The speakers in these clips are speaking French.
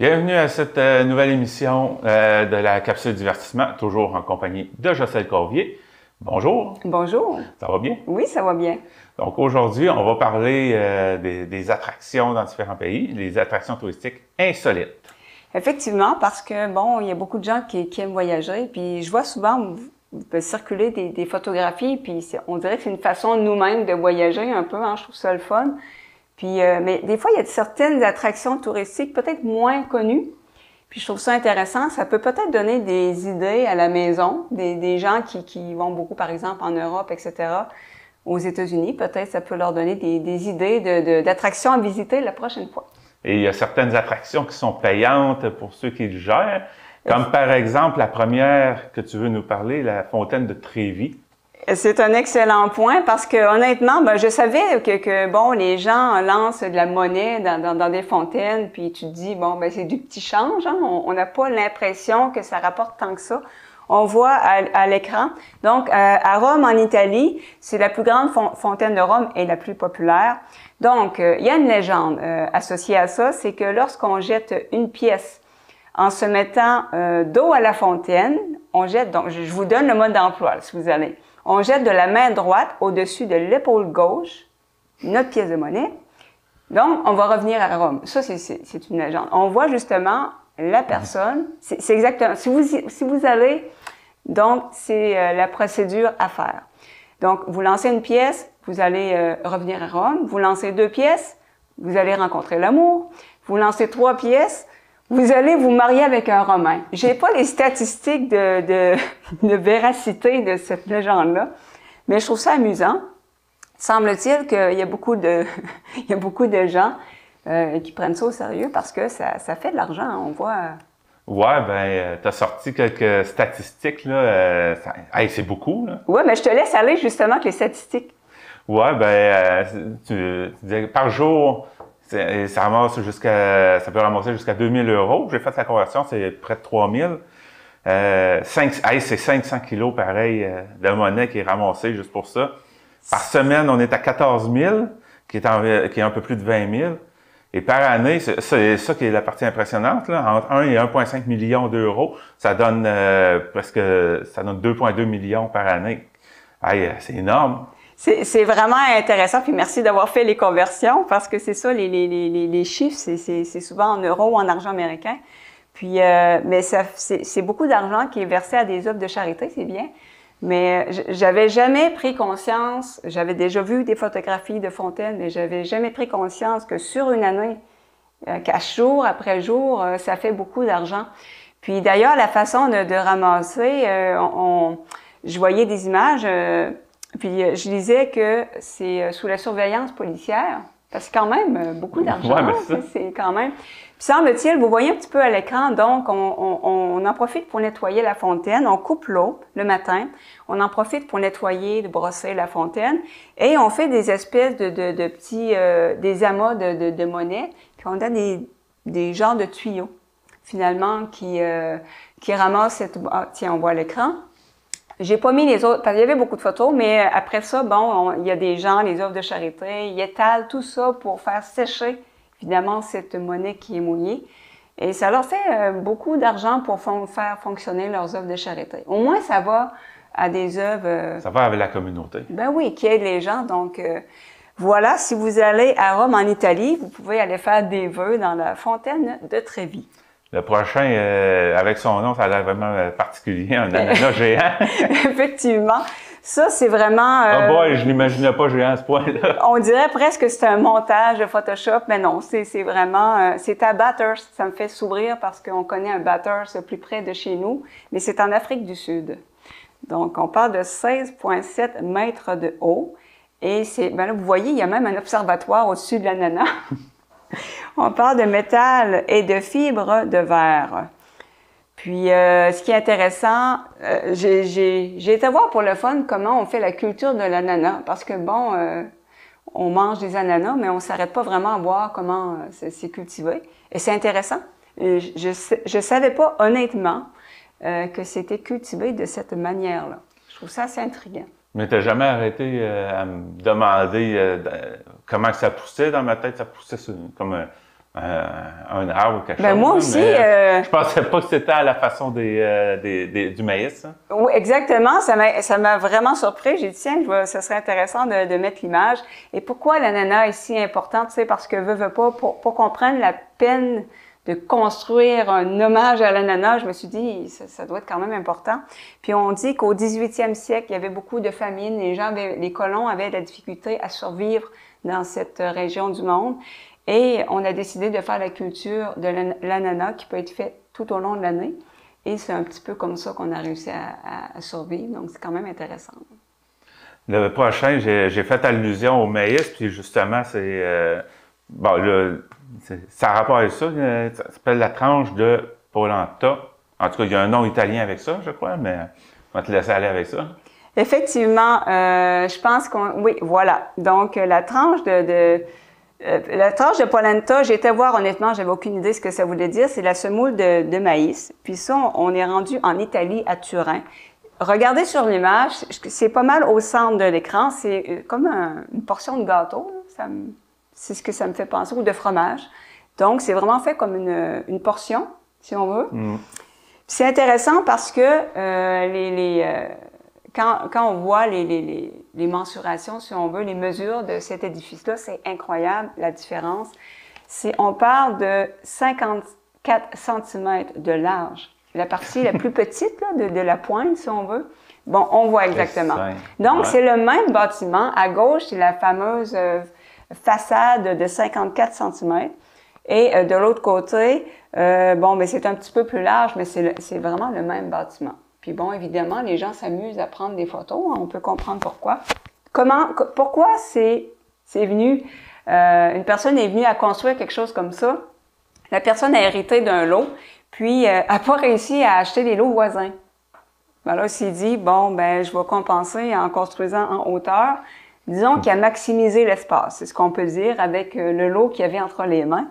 Bienvenue à cette nouvelle émission de la capsule divertissement, toujours en compagnie de Jocelyne Corvier. Bonjour. Bonjour. Ça va bien? Oui, ça va bien. Donc aujourd'hui, on va parler des attractions dans différents pays, les attractions touristiques insolites. Effectivement, parce que, bon, il y a beaucoup de gens qui aiment voyager, puis je vois souvent circuler des photographies, puis on dirait que c'est une façon nous-mêmes de voyager un peu, hein, je trouve ça le fun. Puis, mais des fois, il y a certaines attractions touristiques peut-être moins connues, puis je trouve ça intéressant. Ça peut peut-être donner des idées à la maison, des gens qui vont beaucoup, par exemple, en Europe, etc., aux États-Unis. Peut-être ça peut leur donner des idées d'attractions à visiter la prochaine fois. Et il y a certaines attractions qui sont payantes pour ceux qui le gèrent, comme par exemple la première que tu veux nous parler, la fontaine de Trévi. C'est un excellent point parce que honnêtement, je savais que bon, les gens lancent de la monnaie dans des fontaines, puis tu te dis bon, c'est du petit change, hein? On n'a pas l'impression que ça rapporte tant que ça. On voit à l'écran. Donc, à Rome, en Italie, c'est la plus grande fontaine de Rome et la plus populaire. Donc, il y a une légende associée à ça, c'est que lorsqu'on jette une pièce en se mettant dos à la fontaine, on jette, donc je vous donne le mode d'emploi, si vous allez. On jette de la main droite au-dessus de l'épaule gauche notre pièce de monnaie. Donc, on va revenir à Rome. Ça, c'est une légende. On voit justement la personne. C'est exactement. Si vous allez, donc, c'est la procédure à faire. Donc, vous lancez une pièce, vous allez revenir à Rome. Vous lancez 2 pièces, vous allez rencontrer l'amour. Vous lancez 3 pièces, vous allez vous marier avec un Romain. J'ai pas les statistiques de véracité de cette légende-là, mais je trouve ça amusant. Semble-t-il qu'il y a beaucoup de, il y a beaucoup de gens qui prennent ça au sérieux parce que ça fait de l'argent, hein, on voit. Ouais, t'as sorti quelques statistiques, là. C'est beaucoup, là. Ouais, mais je te laisse aller justement avec les statistiques. Ouais, tu disais par jour, ça peut ramasser jusqu'à 2000 €. J'ai fait la conversion, c'est près de 3000. C'est 500 kilos, pareil, de monnaie qui est ramassée juste pour ça. Par semaine, on est à 14 000, qui est un peu plus de 20 000. Et par année, c'est ça qui est la partie impressionnante, là. Entre 1 et 1,5 million d'euros, ça donne 2,2 millions par année. C'est énorme. C'est vraiment intéressant, puis merci d'avoir fait les conversions, parce que c'est ça, les chiffres, c'est souvent en euros ou en argent américain. Puis, mais c'est beaucoup d'argent qui est versé à des œuvres de charité, c'est bien. Mais j'avais jamais pris conscience, j'avais déjà vu des photographies de fontaines, mais j'avais jamais pris conscience que sur une année, qu'à jour après jour, ça fait beaucoup d'argent. Puis d'ailleurs, la façon de ramasser, je voyais des images, puis je lisais que c'est sous la surveillance policière, parce que quand même, beaucoup d'argent, ouais, c'est quand même. Puis semble-t-il, vous voyez un petit peu à l'écran, donc on en profite pour nettoyer la fontaine, on coupe l'eau le matin, on en profite pour nettoyer, de brosser la fontaine, et on fait des espèces de petits, des amas de monnaie, puis on a des genres de tuyaux, finalement, qui ramassent cette... Ah, tiens, on voit à l'écran. J'ai pas mis les autres, parce qu'il y avait beaucoup de photos, mais après ça, bon, il y a des gens, les œuvres de charité, ils étalent tout ça pour faire sécher, évidemment, cette monnaie qui est mouillée. Et ça leur fait beaucoup d'argent pour faire fonctionner leurs œuvres de charité. Au moins, ça va à des œuvres... ça va avec la communauté. Ben oui, qui aident les gens. Donc, voilà, si vous allez à Rome, en Italie, vous pouvez aller faire des vœux dans la fontaine de Trévi. Le prochain, avec son nom, ça a l'air vraiment particulier, un ananas géant. Effectivement. Ça, c'est vraiment... je l'imaginais pas géant à ce point-là. On dirait presque que c'est un montage de Photoshop, mais non, c'est vraiment... c'est à Bathurst. Ça me fait sourire parce qu'on connaît un Bathurst plus près de chez nous, mais c'est en Afrique du Sud. Donc, on parle de 16,7 mètres de haut. Et c'est... là, vous voyez, il y a même un observatoire au-dessus de l'ananas. On parle de métal et de fibres de verre. Puis, ce qui est intéressant, j'ai été voir pour le fun comment on fait la culture de l'ananas. Parce que, bon, on mange des ananas, mais on ne s'arrête pas vraiment à voir comment c'est cultivé. Et c'est intéressant. Je savais pas, honnêtement, que c'était cultivé de cette manière-là. Je trouve ça assez intriguant. Mais t'as jamais arrêté à me demander comment ça poussait dans ma tête? Ça poussait comme un arbre ou quelque Ben chose. moi aussi. Je pensais pas que c'était à la façon du maïs. Hein. Oui, exactement. Ça m'a vraiment surpris. J'ai dit, tiens, ce serait intéressant de mettre l'image. Et pourquoi l'ananas est si important? Tu sais, parce que veut pas, pour qu'on prenne la peine de construire un hommage à l'ananas, je me suis dit, ça doit être quand même important. Puis on dit qu'au 18e siècle, il y avait beaucoup de famines. Les colons avaient de la difficulté à survivre dans cette région du monde. Et on a décidé de faire la culture de l'ananas qui peut être faite tout au long de l'année. Et c'est un petit peu comme ça qu'on a réussi à survivre. Donc, c'est quand même intéressant. Le prochain, j'ai fait allusion au maïs, puis justement, ça a rapport avec ça. Ça s'appelle la tranche de polenta. En tout cas, il y a un nom italien avec ça, je crois, mais on va te laisser aller avec ça. Effectivement, je pense oui, voilà. Donc, la tranche de polenta, j'ai été voir, honnêtement, j'avais aucune idée ce que ça voulait dire. C'est la semoule de maïs. Puis ça, on est rendu en Italie, à Turin. Regardez sur l'image, c'est pas mal au centre de l'écran. C'est comme une portion de gâteau. C'est ce que ça me fait penser, ou de fromage. Donc, c'est vraiment fait comme une portion, si on veut. Mm. C'est intéressant parce que quand on voit les mensurations, si on veut, les mesures de cet édifice-là, c'est incroyable, la différence. On parle de 54 cm de large. La partie la plus petite là, de la pointe, si on veut. Bon, on voit exactement. Donc, c'est le même bâtiment. À gauche, c'est la fameuse façade de 54 cm. Et de l'autre côté, mais c'est un petit peu plus large, mais c'est vraiment le même bâtiment. Puis bon, évidemment, les gens s'amusent à prendre des photos. On peut comprendre pourquoi. Pourquoi c'est venu, une personne est venue à construire quelque chose comme ça. La personne a hérité d'un lot, puis n'a pas réussi à acheter les lots voisins. Ben là, il s'est dit, je vais compenser en construisant en hauteur. Disons qu'il a maximisé l'espace. C'est ce qu'on peut dire avec le lot qu'il y avait entre les mains.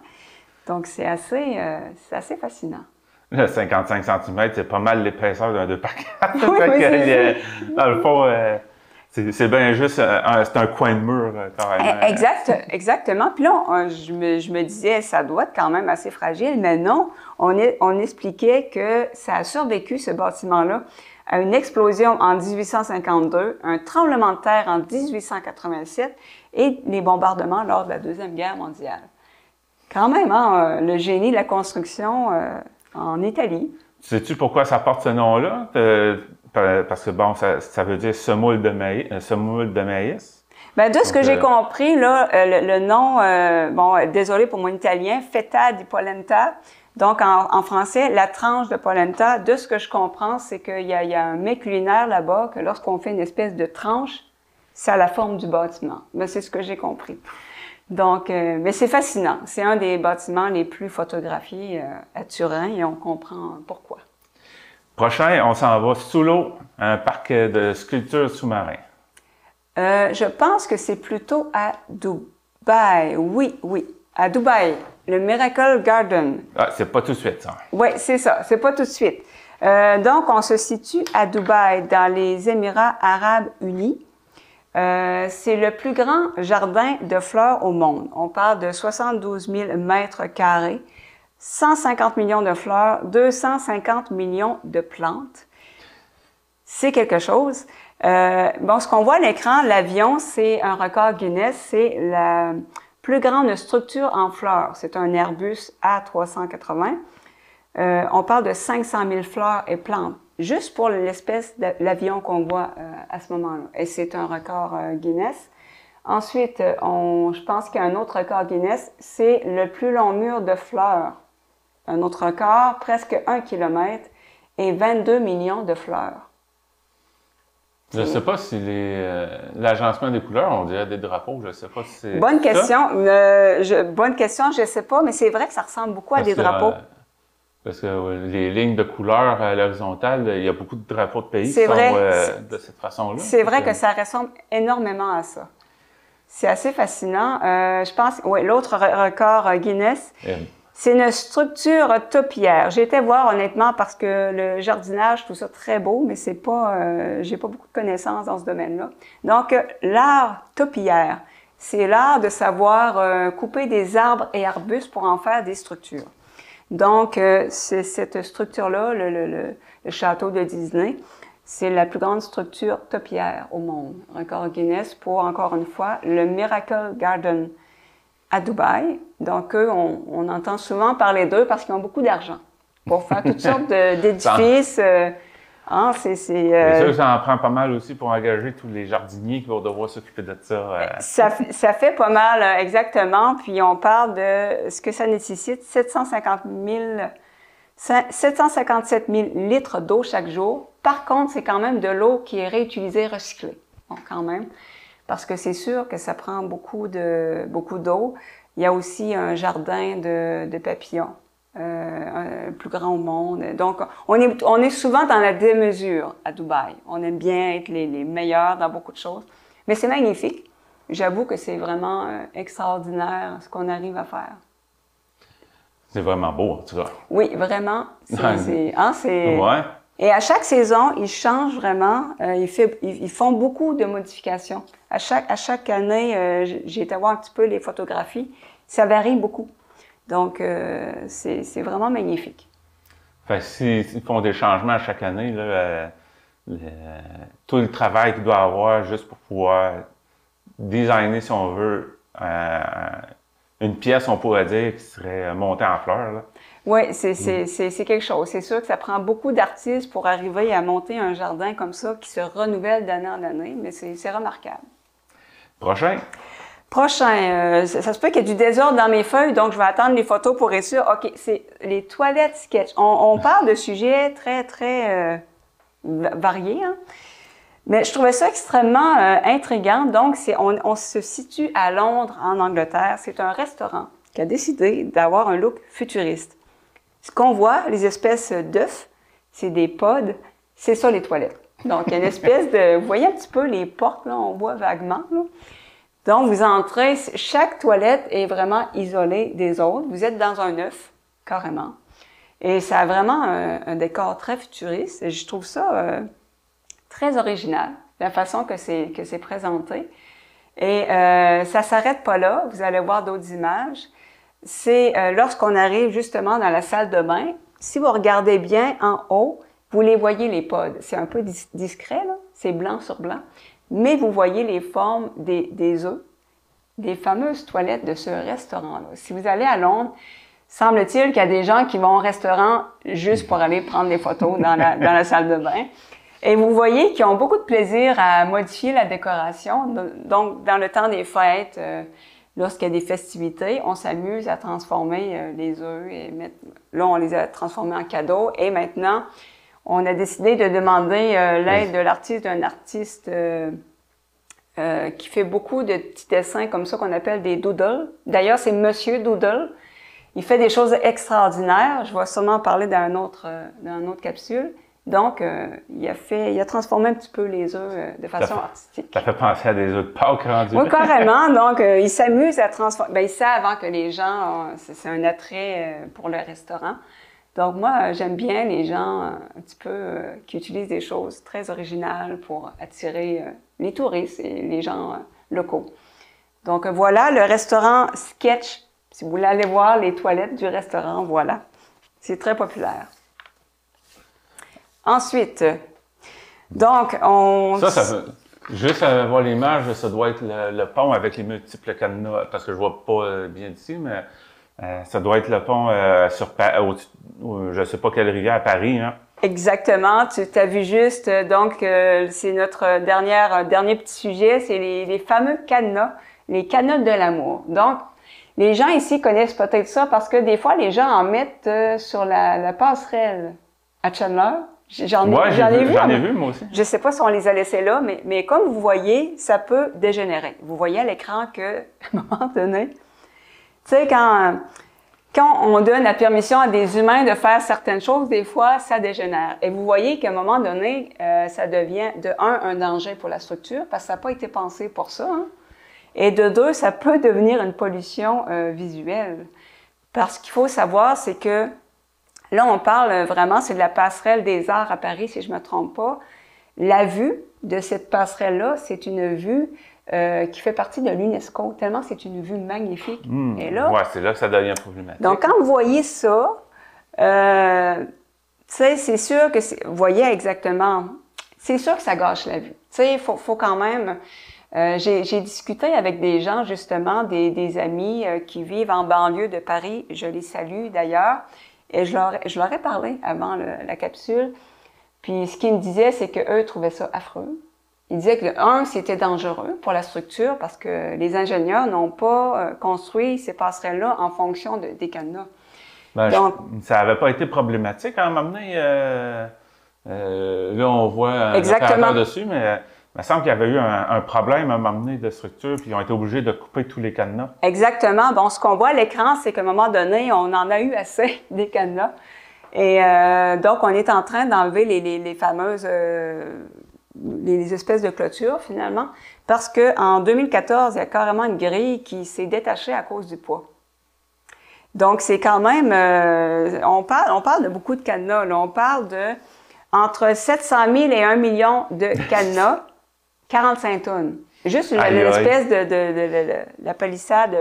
Donc, c'est assez fascinant. Le 55 cm, c'est pas mal l'épaisseur d'un 2x4. Oui, dans le fond, c'est bien juste, c'est un coin de mur, carrément. Exactement. Puis là, je me disais, ça doit être quand même assez fragile, mais non, on expliquait que ça a survécu, ce bâtiment-là, à une explosion en 1852, un tremblement de terre en 1887 et les bombardements lors de la Deuxième Guerre mondiale. Quand même, hein, le génie de la construction en Italie. Sais-tu pourquoi ça porte ce nom-là? Parce que, ça veut dire semoule de maïs. Bien, de ce que j'ai compris, là, le nom, désolé pour mon italien, fetta di polenta. Donc, en français, la tranche de polenta. De ce que je comprends, c'est qu'il y a un mets culinaire là-bas, que lorsqu'on fait une espèce de tranche, ça a la forme du bâtiment. Mais c'est ce que j'ai compris. Donc, mais c'est fascinant. C'est un des bâtiments les plus photographiés à Turin et on comprend pourquoi. Prochain, on s'en va sous l'eau, un parc de sculptures sous-marins. Je pense que c'est plutôt à Dubaï. Oui, à Dubaï, le Miracle Garden. Ah, c'est pas tout de suite, ça. Oui, c'est ça, c'est pas tout de suite. Donc, on se situe à Dubaï, dans les Émirats arabes unis. C'est le plus grand jardin de fleurs au monde. On parle de 72 000 mètres carrés, 150 millions de fleurs, 250 millions de plantes. C'est quelque chose. Ce qu'on voit à l'écran, l'avion, c'est un record Guinness. C'est la plus grande structure en fleurs. C'est un Airbus A380. On parle de 500 000 fleurs et plantes. Juste pour l'espèce de l'avion qu'on voit à ce moment-là. Et c'est un record Guinness. Ensuite, je pense qu'il y a un autre record Guinness, c'est le plus long mur de fleurs. Un autre record, presque 1 kilomètre et 22 millions de fleurs. Je ne sais pas si l'agencement des couleurs, on dirait des drapeaux, je ne sais pas si c'est Bonne question. Bonne question, je ne sais pas, mais c'est vrai que ça ressemble beaucoup à des drapeaux. Parce que les lignes de couleurs à l'horizontale, il y a beaucoup de drapeaux de pays qui sont de cette façon-là. C'est vrai que ça ressemble énormément à ça. C'est assez fascinant. Je pense, l'autre record Guinness, c'est une structure topiaire. J'ai été voir honnêtement parce que le jardinage, je trouve ça très beau, mais c'est pas, j'ai pas beaucoup de connaissances dans ce domaine-là. Donc, l'art topiaire. c'est l'art de savoir couper des arbres et arbustes pour en faire des structures. Donc, c'est cette structure-là, le château de Disney, c'est la plus grande structure topiaire au monde. Record Guinness pour, encore une fois, le Miracle Garden à Dubaï. Donc, eux, on entend souvent parler d'eux parce qu'ils ont beaucoup d'argent pour faire toutes sortes d'édifices. C'est sûr que ça en prend pas mal aussi pour engager tous les jardiniers qui vont devoir s'occuper de ça. Ça fait pas mal, exactement. Puis on parle de ce que ça nécessite, 757 000 litres d'eau chaque jour. Par contre, c'est quand même de l'eau qui est réutilisée, recyclée. Donc, quand même, parce que c'est sûr que ça prend beaucoup d'eau. Il y a aussi un jardin de papillons. Le plus grand au monde. Donc, on est souvent dans la démesure à Dubaï. On aime bien être les meilleurs dans beaucoup de choses. Mais c'est magnifique. J'avoue que c'est vraiment extraordinaire ce qu'on arrive à faire. C'est vraiment beau, en tout cas. Oui, vraiment. Ouais. Et à chaque saison, ils changent vraiment. Ils font beaucoup de modifications. À chaque année, j'ai été voir un petit peu les photographies. Ça varie beaucoup. Donc, c'est vraiment magnifique. Fait que s'ils font des changements à chaque année, là, tout le travail qu'il doit avoir juste pour pouvoir designer, si on veut, une pièce, on pourrait dire, qui serait montée en fleurs. Là. Oui, c'est quelque chose. C'est sûr que ça prend beaucoup d'artistes pour arriver à monter un jardin comme ça qui se renouvelle d'année en année, mais c'est remarquable. Prochain, ça se peut qu'il y ait du désordre dans mes feuilles, donc je vais attendre les photos pour être sûr. OK, c'est les toilettes sketch. On parle de sujets très, très variés, hein? Mais je trouvais ça extrêmement intriguant. Donc, on se situe à Londres, en Angleterre. C'est un restaurant qui a décidé d'avoir un look futuriste. Ce qu'on voit, les espèces d'œufs, c'est des pods, c'est ça les toilettes. Donc, il y a une espèce de... Vous voyez un petit peu les portes, là, on voit vaguement, là. Donc, vous entrez, chaque toilette est vraiment isolée des autres. Vous êtes dans un œuf, carrément. Et ça a vraiment un décor très futuriste. Et je trouve ça très original, la façon que c'est présenté. Et ça s'arrête pas là. Vous allez voir d'autres images. C'est lorsqu'on arrive justement dans la salle de bain. Si vous regardez bien en haut, vous les voyez, les pods. C'est un peu discret, là. C'est blanc sur blanc. Mais vous voyez les formes des œufs, des fameuses toilettes de ce restaurant-là. Si vous allez à Londres, semble-t-il qu'il y a des gens qui vont au restaurant juste pour aller prendre des photos dans la salle de bain. Et vous voyez qu'ils ont beaucoup de plaisir à modifier la décoration. Donc, dans le temps des fêtes, lorsqu'il y a des festivités, on s'amuse à transformer les œufs et là, on les a transformés en cadeaux. Et maintenant, on a décidé de demander l'aide de l'artiste, d'un artiste qui fait beaucoup de petits dessins comme ça qu'on appelle des doodles. D'ailleurs, c'est Monsieur Doodle. Il fait des choses extraordinaires. Je vais sûrement en parler dans une autre capsule. Donc, il a transformé un petit peu les œufs de façon artistique. Ça fait penser à des œufs de Pâques rendus. Oui, carrément. Donc, il s'amuse à transformer. Bien, il sait avant que les gens, c'est un attrait pour le restaurant. Donc, moi, j'aime bien les gens un petit peu qui utilisent des choses très originales pour attirer les touristes et les gens locaux. Donc, voilà le restaurant Sketch. Si vous voulez aller voir les toilettes du restaurant, voilà. C'est très populaire. Ensuite, donc, juste à voir l'image, ça doit être le pont avec les multiples cadenas, parce que je vois pas bien d'ici, mais ça doit être le pont je sais pas quelle rivière à Paris, hein. Exactement, tu as vu juste, donc c'est notre dernier petit sujet, c'est les fameux cadenas, les cadenas de l'amour. Donc, les gens ici connaissent peut-être ça parce que des fois, les gens en mettent sur la passerelle à Chandler. J'en ai vu, moi aussi. Je sais pas si on les a laissés là, mais comme vous voyez, ça peut dégénérer. Vous voyez à l'écran que, à un moment donné, tu sais, quand on donne la permission à des humains de faire certaines choses, des fois, ça dégénère. Et vous voyez qu'à un moment donné, ça devient, de un danger pour la structure, parce que ça n'a pas été pensé pour ça, hein? Et de deux, ça peut devenir une pollution visuelle. Parce qu'il faut savoir, c'est que là, on parle vraiment, c'est de la passerelle des arts à Paris, si je me trompe pas. La vue de cette passerelle-là, c'est une vue qui fait partie de l'UNESCO, tellement c'est une vue magnifique. Et là, ouais, c'est là que ça devient problématique. donc, quand vous voyez ça, tu sais, c'est sûr que vous voyez exactement, c'est sûr que ça gâche la vue. Tu sais, il faut quand même... j'ai discuté avec des gens, justement, des amis qui vivent en banlieue de Paris. Je les salue, d'ailleurs. Et je leur ai parlé avant la capsule. Puis, ce qu'ils me disaient, c'est qu'eux trouvaient ça affreux. Ils disaient que, c'était dangereux pour la structure parce que les ingénieurs n'ont pas construit ces passerelles-là en fonction des cadenas. Ben, donc, ça n'avait pas été problématique à un moment donné. Là, on voit un opérateur dessus, mais il me semble qu'il y avait eu un problème à un moment donné de structure, puis ils ont été obligés de couper tous les cadenas. Exactement. Bon, ce qu'on voit à l'écran, c'est qu'à un moment donné, on en a eu assez des cadenas. Et donc, on est en train d'enlever les fameuses... les espèces de clôtures, finalement, parce qu'en 2014, il y a carrément une grille qui s'est détachée à cause du poids. Donc, c'est quand même... on parle de beaucoup de cadenas, là. On parle de entre 700 000 et 1 million de cadenas, 45 tonnes. Juste l'espèce de la palissade,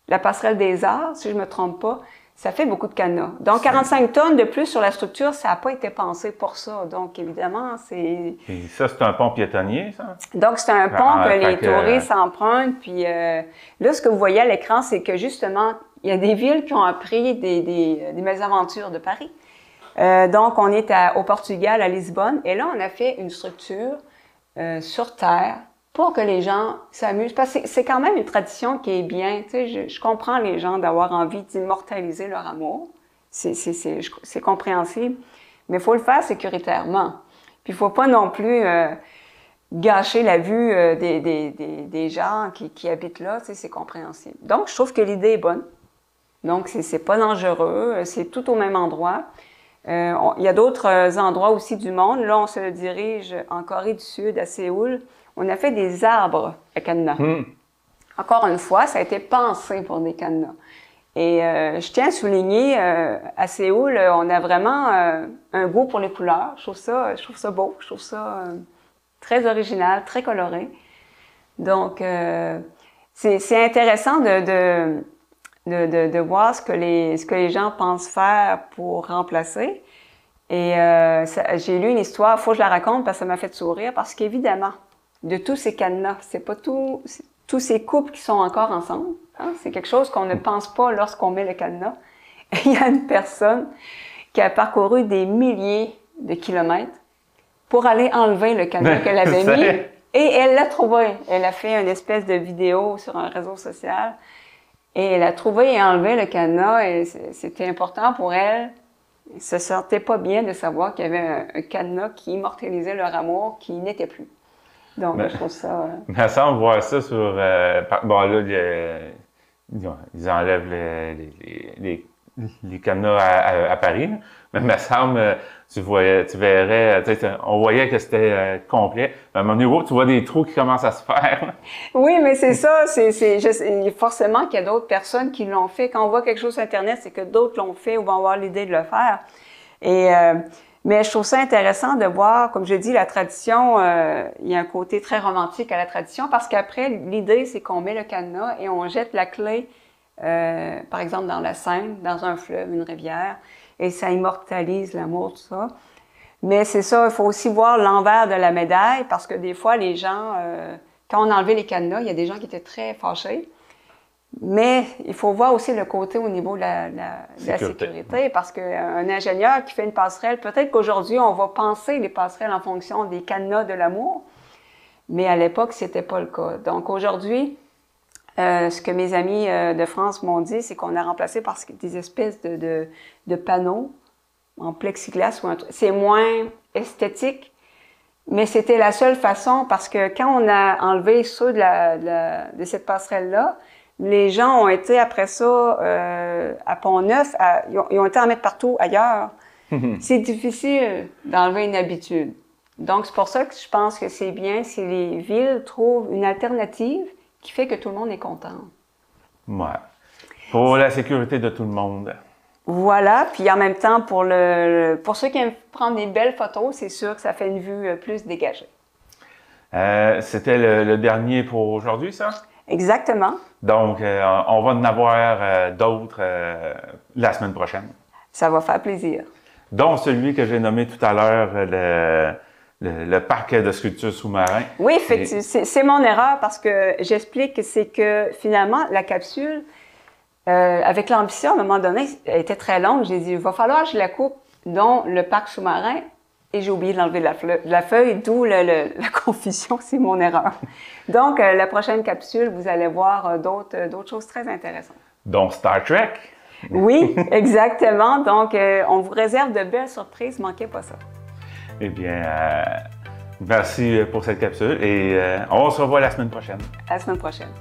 la passerelle des Arts, si je ne me trompe pas, ça fait beaucoup de cadenas. Donc, 45 tonnes de plus sur la structure, ça n'a pas été pensé pour ça. Donc, évidemment, c'est... Et ça, c'est un pont piétonnier, ça? Donc, c'est un pont que les touristes empruntent. Puis là, ce que vous voyez à l'écran, c'est que, justement, il y a des villes qui ont appris des mésaventures de Paris. Donc, on est au Portugal, à Lisbonne. Et là, on a fait une structure sur terre pour que les gens s'amusent. Parce que c'est quand même une tradition qui est bien. Tu sais, je comprends les gens d'avoir envie d'immortaliser leur amour. C'est compréhensible. Mais il faut le faire sécuritairement. Puis il ne faut pas non plus gâcher la vue des gens qui habitent là. Tu sais, c'est compréhensible. Donc, je trouve que l'idée est bonne. Donc, c'est pas dangereux. C'est tout au même endroit. Il y a d'autres endroits aussi du monde. Là, on se dirige en Corée du Sud, à Séoul. On a fait des arbres à cadenas. Encore une fois, ça a été pensé pour des cadenas. Et je tiens à souligner, à Séoul, on a vraiment un goût pour les couleurs. Je trouve ça beau, je trouve ça très original, très coloré. Donc, c'est intéressant de voir ce que les gens pensent faire pour remplacer. Et j'ai lu une histoire, il faut que je la raconte parce que ça m'a fait sourire, parce qu'évidemment, de tous ces cadenas, c'est pas tous ces couples qui sont encore ensemble. Hein? C'est quelque chose qu'on ne pense pas lorsqu'on met le cadenas. Il y a une personne qui a parcouru des milliers de kilomètres pour aller enlever le cadenas qu'elle avait mis. Et elle l'a trouvé. Elle a fait une espèce de vidéo sur un réseau social. Et elle a trouvé et enlevé le cadenas. Et c'était important pour elle. Elle ne se sentait pas bien de savoir qu'il y avait un cadenas qui immortalisait leur amour, qui n'était plus. Donc, je trouve ça... Mais ça, on voit ça sur... bon, là, ils enlèvent les cadenas à Paris. Mais il me semble, tu verrais... On voyait que c'était complet. Mais à un moment donné, tu vois des trous qui commencent à se faire. Oui, mais c'est ça. Forcément qu'il y a d'autres personnes qui l'ont fait. Quand on voit quelque chose sur Internet, c'est que d'autres l'ont fait ou vont avoir l'idée de le faire. Et... mais je trouve ça intéressant de voir, comme je dis, la tradition, il y a un côté très romantique à la tradition, parce qu'après, l'idée, c'est qu'on met le cadenas et on jette la clé, par exemple, dans la Seine, dans un fleuve, une rivière, et ça immortalise l'amour, tout ça. Mais c'est ça, il faut aussi voir l'envers de la médaille, parce que des fois, les gens, quand on a enlevé les cadenas, il y a des gens qui étaient très fâchés. Mais il faut voir aussi le côté au niveau de la sécurité, parce qu'un ingénieur qui fait une passerelle, peut-être qu'aujourd'hui, on va penser les passerelles en fonction des cadenas de l'amour, mais à l'époque, c'était pas le cas. Donc aujourd'hui, ce que mes amis de France m'ont dit, c'est qu'on a remplacé par des espèces de panneaux en plexiglas. C'est moins esthétique, mais c'était la seule façon, parce que quand on a enlevé ceux de cette passerelle-là, les gens ont été, après ça, à Pont-Neuf, ils ont été en mettre partout ailleurs. C'est difficile d'enlever une habitude. Donc, c'est pour ça que je pense que c'est bien si les villes trouvent une alternative qui fait que tout le monde est content. Ouais. Pour la sécurité de tout le monde. Voilà. Puis en même temps, pour ceux qui aiment prendre des belles photos, c'est sûr que ça fait une vue plus dégagée. C'était le dernier pour aujourd'hui, ça? Exactement. Donc, on va en avoir d'autres la semaine prochaine. Ça va faire plaisir. Dont celui que j'ai nommé tout à l'heure, le parc de sculptures sous-marins. Oui, effectivement, c'est mon erreur parce que j'explique, c'est que finalement, la capsule, avec l'ambition, à un moment donné, elle était très longue. J'ai dit, il va falloir que je la coupe, dont le parc sous-marin, et j'ai oublié d'enlever la feuille, d'où la confusion, c'est mon erreur. Donc, la prochaine capsule, vous allez voir d'autres choses très intéressantes. Donc, Star Trek. Oui, exactement. Donc, on vous réserve de belles surprises, manquez pas ça. Eh bien, merci pour cette capsule et on se revoit la semaine prochaine. À la semaine prochaine.